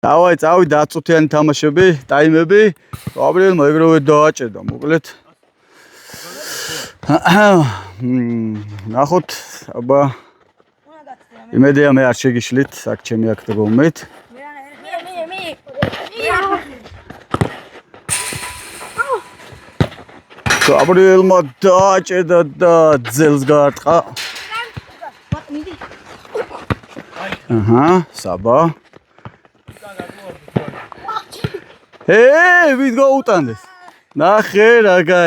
დავაი წავი დაწუთიანი თამაშები, ტაიმები. გაბრიელმა ეგრევე დააჭერდა, მოკლედ. ნახოთ, აბა. იმედია მე არ შეგიშლით, აქ ჩემი აქ დგომით. გაბრიელმა დააჭერდა და ძელს გაარტყა. საბა. ვით გაუტანდეს? ნახე რაღა,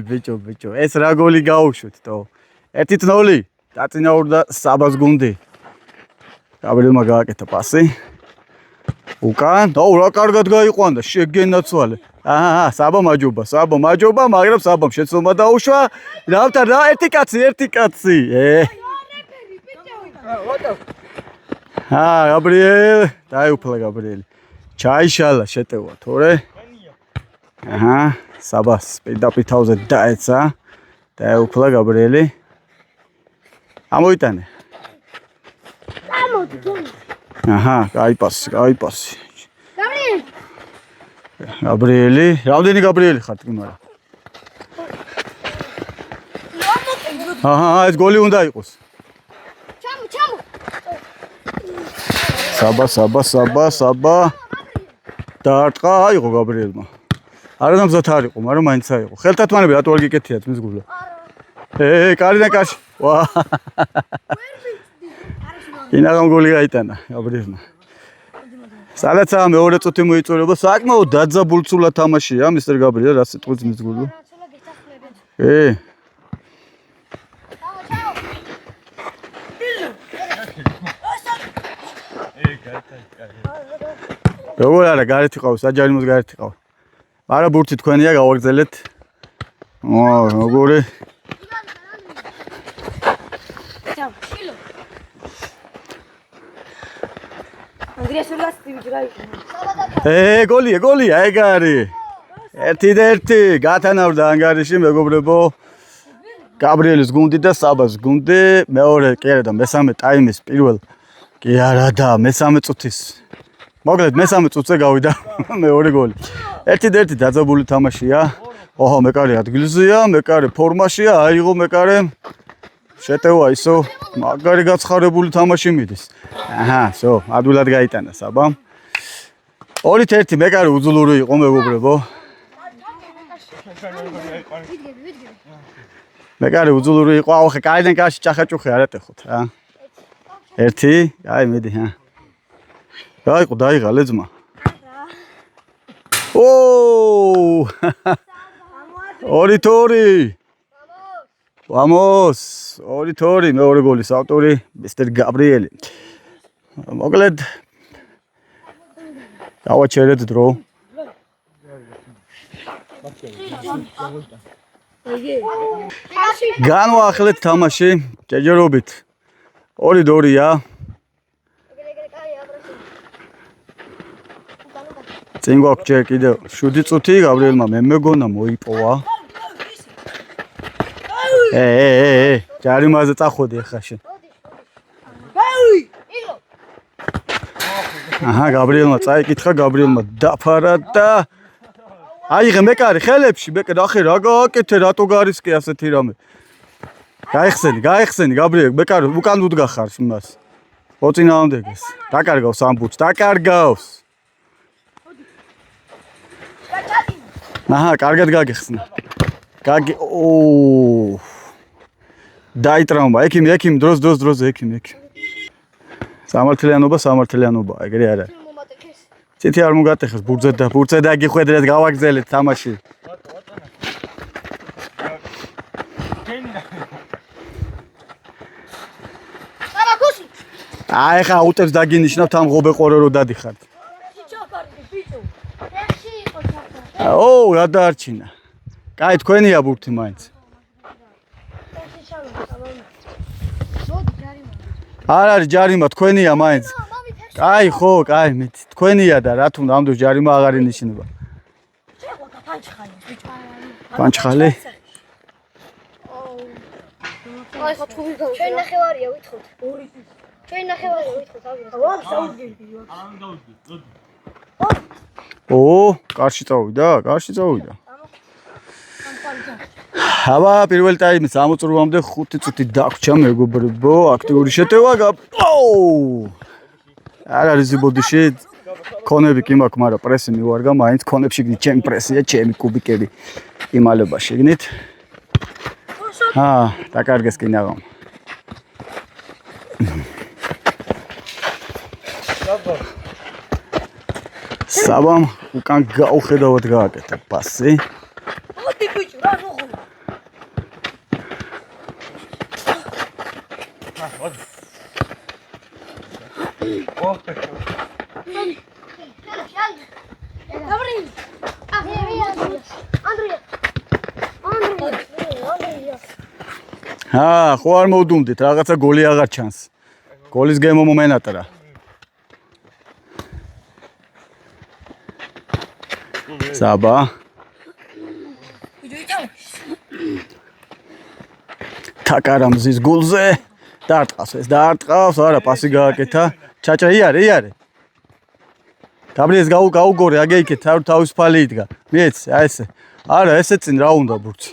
ბიჭო, ეს რა გოლი გაუშვით, თო. 1-0. დაწინაურდა საბას გუნდი. გაბრიელმა გააკეთა პასი. უკან, რა კარგად გაიყვანდა, შეგენაცვალე. საბა მაჯობა, მაგრამ საბამ შეცდომა დაუშვა. რა, ერთი კაცი. გაბრიელ, დაიუფლა გაბრიელი. ჩაიშალა შეტევა, თორე. საბას პირდაპირ თავზე დაეცა. დაიუფლა გაბრიელი. ამოიტანე. კაი პასი. გაბრიელი, რამდენი გაბრიელი ხარ თქმა. ეს გოლი უნდა იყოს. საბა. დაარტყა, აიღო გაბრიელმა. არანამზად არ იყო, მაგრამ მაინც აიღო. ხელთათმანები რატო არ გიკეთიათ მის გულზე? კარიდან კარში. ინაღამ გოლი გაიტანა გაბრიელმა. სადაცაა მეორე წუთი მოიწურება, საკმაოდ დაძაბულწულა თამაშია მისტერ გაბრიელ, რა სიტყვით მის გულზე. როგორ არა, გარეთ იყავს, საჯარიმოს გარეთ იყავს. არა ბურთი თქვენია, გავაგრძელეთ. როგორი? გოლია, ეგ არის. 1-1 გათანაურდა ანგარიში, მეგობრებო. გაბრიელის გუნდი და საბას გუნდი. მეორე კი არა და მესამე ტაიმის პირველ კი არა და მესამე წუთის. მოკლედ მესამე წუთზე გავიდა მეორე გოლი. 1-1 დაძაბული თამაშია. მეკარე ადგილზეა, მეკარე ფორმაშია, აიღო მეკარე. შეტევა ისო, მაგარი გაცხარებული თამაში მიდის. ადვილად გაიტანა საბამ. 2-1 მეკარე უძლური იყო მეგობრებო. მეკარე უძლური იყო, ხე კარიდან კარში ჭახაჭუხი არ ატეხოთ რა. 1, მიდი დაიღა ლეძმა. 2-2. Vamos, 2-2 მეორე გოლის ავტორი მისტერ გაბრიელი. მოკლედ გავაჩერეთ დრო. განვაახლეთ თამაში, ჯერჯერობით. 2-2-ია. წინ გვაქვს ჯერ კიდევ 7 წუთი, გაბრიელმა მე მეგონა მოიპოვა. ჯარიმაზე წახვედი ახლა შენ. გაბრიელმა წაიკითხა, გაბრიელმა დაფარა და აიღე მეკარე ხელებში, ნახე რა გააკეთე, რატო გარისკე ასეთი რამე. გაიხსენი გაბრიელ, მეკარე უკან უდგა ხარ იმას. მოწინააღმდეგეს. დაკარგავს ამ ბუთს, დაკარგავს. კარგად გაგიხსნა. დაიტრაუმა, ექიმი, დროს ექიმი. სამართლიანობა, ეგრე არა. ცეთი არ მოგატეხეს, ბურთზე დაგიხვედრეთ, გავაგრძელეთ თამაში. ეხა უტებს დაგინიშნავთ ამ ღობე ყორე რო დადიხართ. რა დაარჩინა. კაი, თქვენია ბურთი მაინც. არ არის ჯარიმა, თქვენია მაინც. კაი, ხო, მით. თქვენია და რა თქმა უნდა, ჯარიმა აღარ ინიშნება. პანჩხალი. ჩვენ ნახევარია ვითხოვთ. ჩვენ ნახევარია ვითხოვთ. კარში წავიდა, კარში წავიდა. აბა, პირველ ტაიმის ამოწურვამდე 5 წუთი დაგვრჩა მეგობრებო, აქტიური შეტევა. არ არის ბოდიში. კონები კი მაქვს, მაგრამ პრესი მივარგა, მაინც კონებში გიდ ჩემი პრესია, ჩემი კუბიკები. იმალება შეგნით. დაკარგეს კი ნაღამ. საბამ უკან გაუხედავად გააკეთა პასი. მოდი ბიჭო, რა მოხდა? ხო არ მოვდუმდით, რაღაცა გოლი აღარ ჩანს. გოლის გემო მომენატრა. საბა. თაკარამზის გულზე დაარტყავს ეს, დაარტყავს, არა პასი გააკეთა. ჩაჭა იარე. გაბრიელს გაუგორე, აგეიქეთ, თავისუფალი იდგა. მიეცი, აი ესე. არა, ესე წინ რა უნდა ბურთს.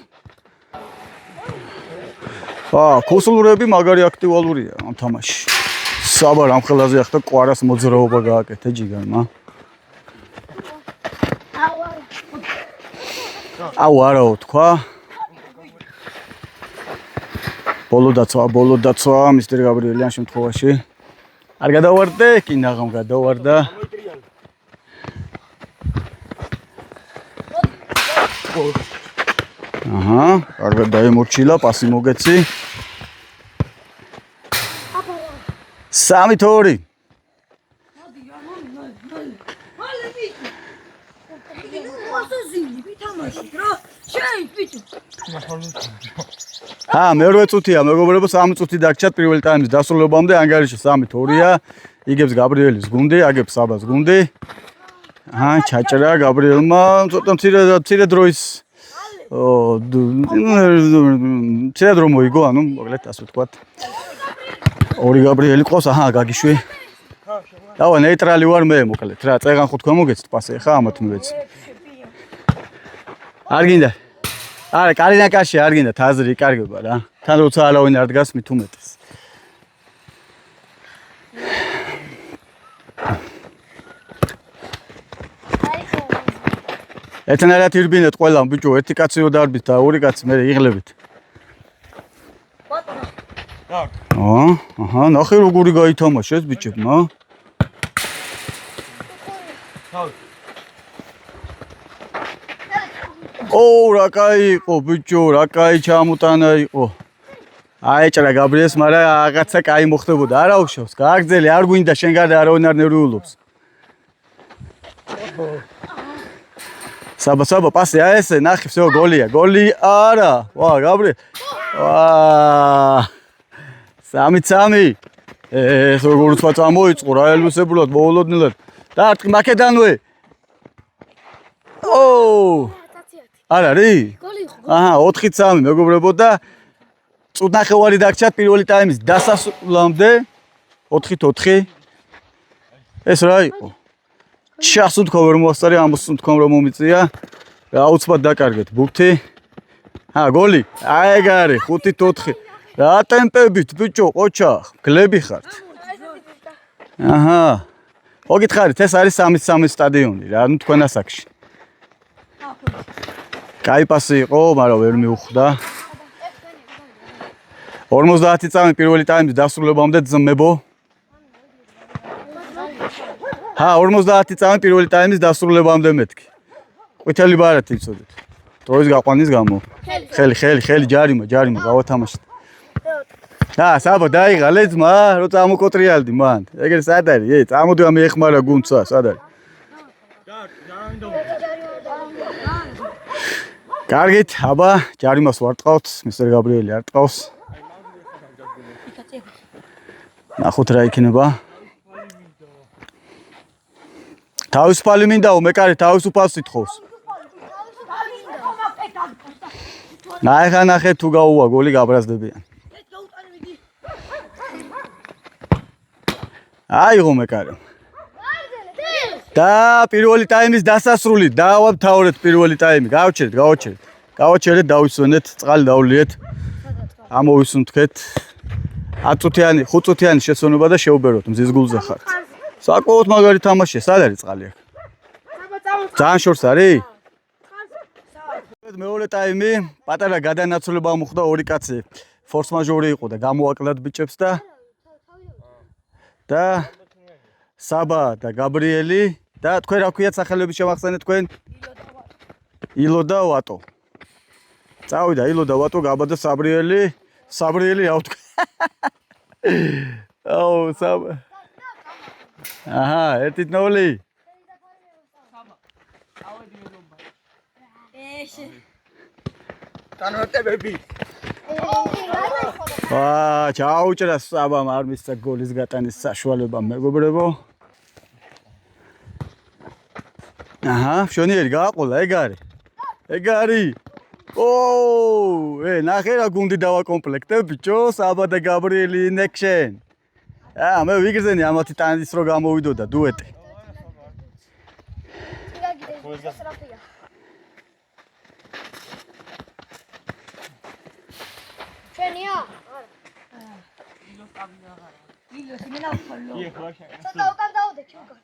ქუსლურები მაგარი აქტუალურია ამ თამაშში. საბა რამ ხელაზე ახლა ყვარას მოძრაობა გააკეთა ჯიგანმა. აუარაო თქვა. ბოლო დაცვა მისტერ გაბრიელი ამ შემთხვევაში. არ გადავარდე, კი ნაღამ გადავარდა. კარგად დაემორჩილა, პასი მოგეცი. 3-2. მეორე წუთია, მეგობრებო, 3 წუთი დაგჭათ პირველ ტაიმის დასრულებამდე, ანგარიში 3-2-ია. იგებს გაბრიელის გუნდი, აგებს საბას გუნდი. ჩაჭრა გაბრიელმა, ცოტა მცირე დროის მცირე დრო მოიგო, ანუ მოკლედ ასე ვთქვათ. ორი გაბრიელი ყავს, გაგიშვი. დავა ნეიტრალი ვარ მე, მოკლედ რა, წეღან ხო თქვა მოგეცთ პასი, ხა ამათ მივეცი. არ გინდა. არა, კარინაკაში არ გინდა, თაზრი იკარგება რა. თან როცა არავინ არ დგას, მით უმეტეს. ეთნარად ირბინეთ ყველამ ბიჭო, ერთი კაცი რო დარბით და ორი კაცი მე იღლებით. ნახე როგორი გაითამაშეს ბიჭებმა. რა კაი იყო ბიჭო, რა კაი ჩამოტანა იყო. აეჭრა გაბრიელს, მაგრამ რაღაცა კაი მოხდებოდა, არა უშავს. გააგრძელი, არ გვინდა შენ გარდა არავინ არ ნერვიულობს. საბა პასი აი ესე ნახე, всё გოლია, გოლი არა. გაბრიელ. 3-3. ეს როგორ უცბა წამოიწყო რა ელვისებულად, მოულოდნელად. დაარტყი მაკედანვე. არ არის? გოლი იყო. 4-3 მეგობრებო და წუთნახევარი დაგჭათ პირველი ტაიმის დასასრულამდე. 4-4. ეს რა იყო? ჩასუნთქო ვერ მოასწარი, ამოსუნთქო რომ მომიწია. აუცბად დაკარგეთ ბურთი. გოლი. ეგარი 5-4. რა ტემპებით ბიჭო, ყოჩა, გლები ხართ. ხო გითხარით, ეს არის 3-3 სტადიონი რა, ნუ თქვენ ასაკში. კაი პასი იყო, მაგრამ ვერ მიუხვდა. 50 წამი პირველი ტაიმის დასრულებამდე ძმებო. 50 წამი პირველი ტაიმის დასრულებამდე მეთქი. ყვითელი ბარათი იცოდეთ. დროის გაყვანის გამო. ხელი, ჯარიმა, გავათამაშეთ. საბა დაიღალე ძმა, რო წამოკოტრიალდი მან. ეგრე სად არის? წამოდი ამიეხმარა გუნდსა, სად არის? კარგით, აბა, ჯარიმას ვარ ტყავთ, მისტერ გაბრიელი არ ტყავს. ნახოთ რა იქნება. თავისუფალი მინდაო, მეკარე თავისუფალს ითხოვს. ნახე თუ გაუვა გოლი გაბრაზდებიან. აიღო მეკარე. და პირველი ტაიმის დასასრული დავამთავრეთ პირველი ტაიმი. გავაჩერეთ, დავისვენეთ, წყალი დავლიეთ. ამოვისუნთქეთ. 10 წუთიანი, 5 წუთიანი შესვენება და შეუბეროთ მზის გულზე ხართ. საკმაოდ მაგარი თამაშია, სად არის წყალი აქ? ძალიან შორს არის? მეორე ტაიმი, პატარა გადანაცვლება მოხდა ორი კაცი. ფორს მაჟორი იყო და გამოაკლდათ ბიჭებს და საბა და გაბრიელი და თქვენ რა ქვიათ სახელების შემახსენეთ თქვენ? ილო და ვატო. წავიდა ილო და ვატო, გაბადა საბრიელი რა ვთქვა. აუ საბა. აჰა, 1-0. განმარტებები. ჩაუჭრა საბამ არ მისცა გოლის გატანის საშუალება მეგობრებო. აჰა, შონიერი გააყოლა, ეგ არის. ნახე რა გუნდი დავაკომპლექტებ ბიჭო, საბა და გაბრიელი ინექშენ. მე ვიგრძენი ამათი ტანის რო გამოვიდოდა დუეტი. შენია? ილო სიმენა ხოლო. დავდე ჩუკა.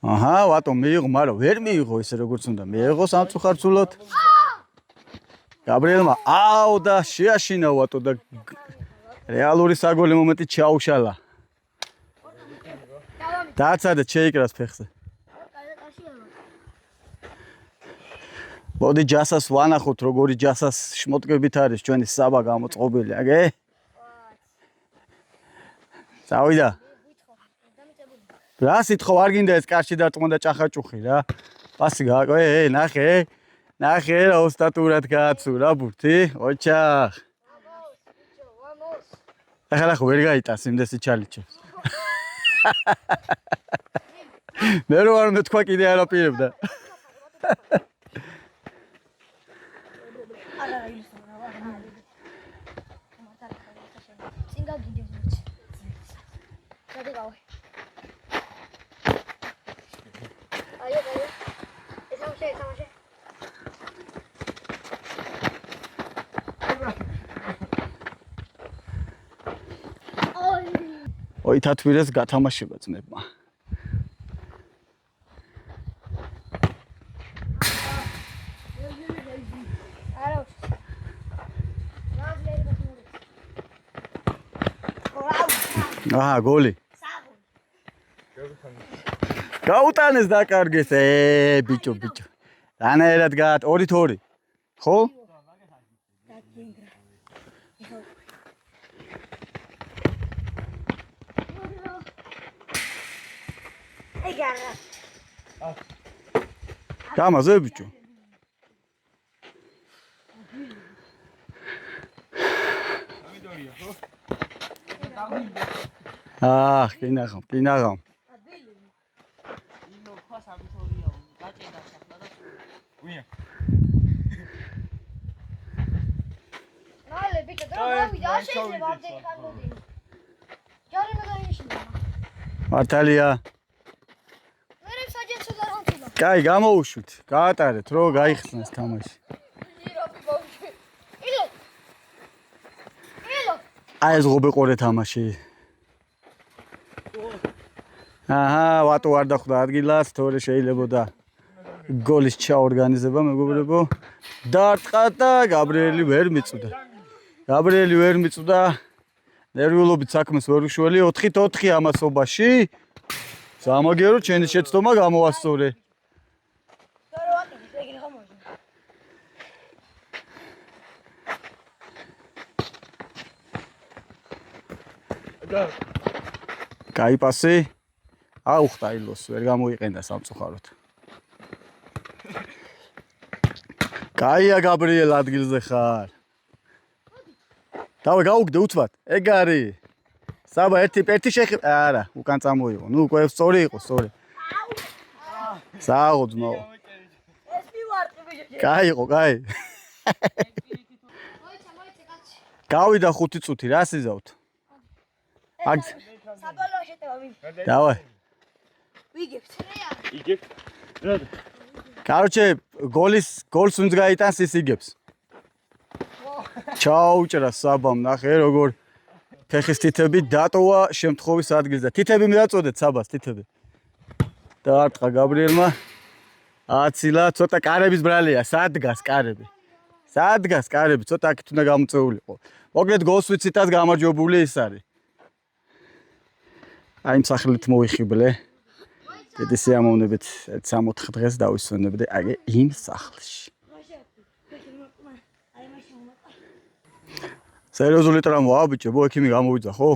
აჰა, ვატო მიიღო, მაგრამ ვერ მიიღო ისე როგორც უნდა. მიიღო სამწუხარცულოდ. გაბრიელმა აუ და შეაშინა ვატო და რეალური საგოლე მომენტი ჩაუშალა. დააცადა შეიკრას ფეხზე. მოდი ჯასას ვანახოთ, როგორი ჯასას შმოტკებით არის ჩვენი საბა გამოწყობილი, აგე? წავიდა. რა სიტყვა არ გინდა ეს კარში დარტყმა და ჭახაჭუხი რა. პასი გააკო, ნახე რა ოსტატურად გააცუ რა ბურთი, ოჩახ. ახლა ხო ვერ გაიტანს იმდესი ჩალიჩებს. მე რო არ მეთქვა კიდე არაპირებდა. თათვირეს გათამაშება ძმებმა. გოლი. გაუტანეს დაკარგეს, ბიჭო. რანაირად გაათ 2-2. ხო? გამაზე ბიჭო. კინაღამ. ნალე ბიჭო, დავიდა, არ შეიძლება ამდენი ხანმოდი. ჯარი მე გაინიშნა. მართალია. კაი, გამოუშვით. გაატარეთ, რო გაიხსნას თამაში. აი ეს ღობეყორე თამაში. აჰა, ვატო არ დახვდა ადგილას, თორე შეიძლებოდა გოლის ჩაორგანიზება, მეგობრებო. დარტყა და გაბრიელი ვერ მიწვდა. ნერვიულობით საქმეს ვერ უშველი, 4-4 ამასობაში. სამაგერო ჩენი შეცდომა გამოასწორე. კაი პასი. აუხტა ილოს, ვერ გამოიყენდა სამწუხაროდ. კაია გაბრიელ ადგილზე ხარ. დავე გაუგდე უცბად. ეგ არის. საბა ერთი შეხი, არა, უკან წამოიღო. ნუ უკვე სწორი იყო. სააღო ძმაო. ეს მივარტი ბიჭო. კაი იყო. გავიდა 5 წუთი, რა სიზავთ? აგ საბოლოო შეტევა ვინ? დავაი. ვიგებთ. იგებ. Короче, გოლს უნდა გაიტანს ის იგებს. ჩაუჭრა საბამ, ნახე როგორ ფეხის თითები დატოვა შემთხვევის ადგილზე. თითები მიაწოდეთ საბას, თითები. დაარტყა გაბრიელმა. აცილა, ცოტა კარების ბრალია, სად დგას კარები? სად დგას კარები? ცოტა აქეთ უნდა გამოწეულიყო. მოკლედ გოლს ვიცითაც გამარჯვებული ის არის. აი იმ სახელით მოიხიბლე. კიდე სიამოვნებით 64 დღეს დავისვენებდი აი იმ სახლში. სერიოზული ტრამვაა ბიჭო, ბოქიმი გამოვიძა ხო?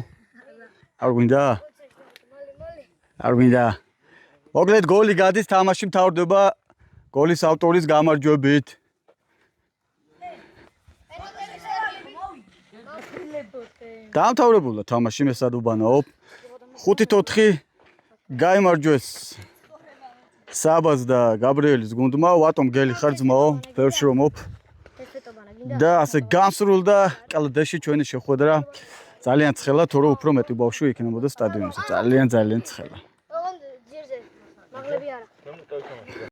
არ გვინდა? არ გვინდა. მოკლედ გოლი გადის, თამაში მთავრდება გოლის ავტორის გამარჯვებით. დამთავრებულა თამაში მესადუბანაო. 5-4 გაიმარჯვეს საბას და გაბრიელის გუნდმა. ვატომ გელი ხარ ძმაო, ბევრ შრომობ. და ასე გამსრულდა კლდეში ჩვენი შეხვედრა. ძალიან ცხელა, თორე უფრო მეტი ბავშვი იქნებოდა სტადიონზე. ძალიან ცხელა. ოღონდ ძირზე მაღლები არა.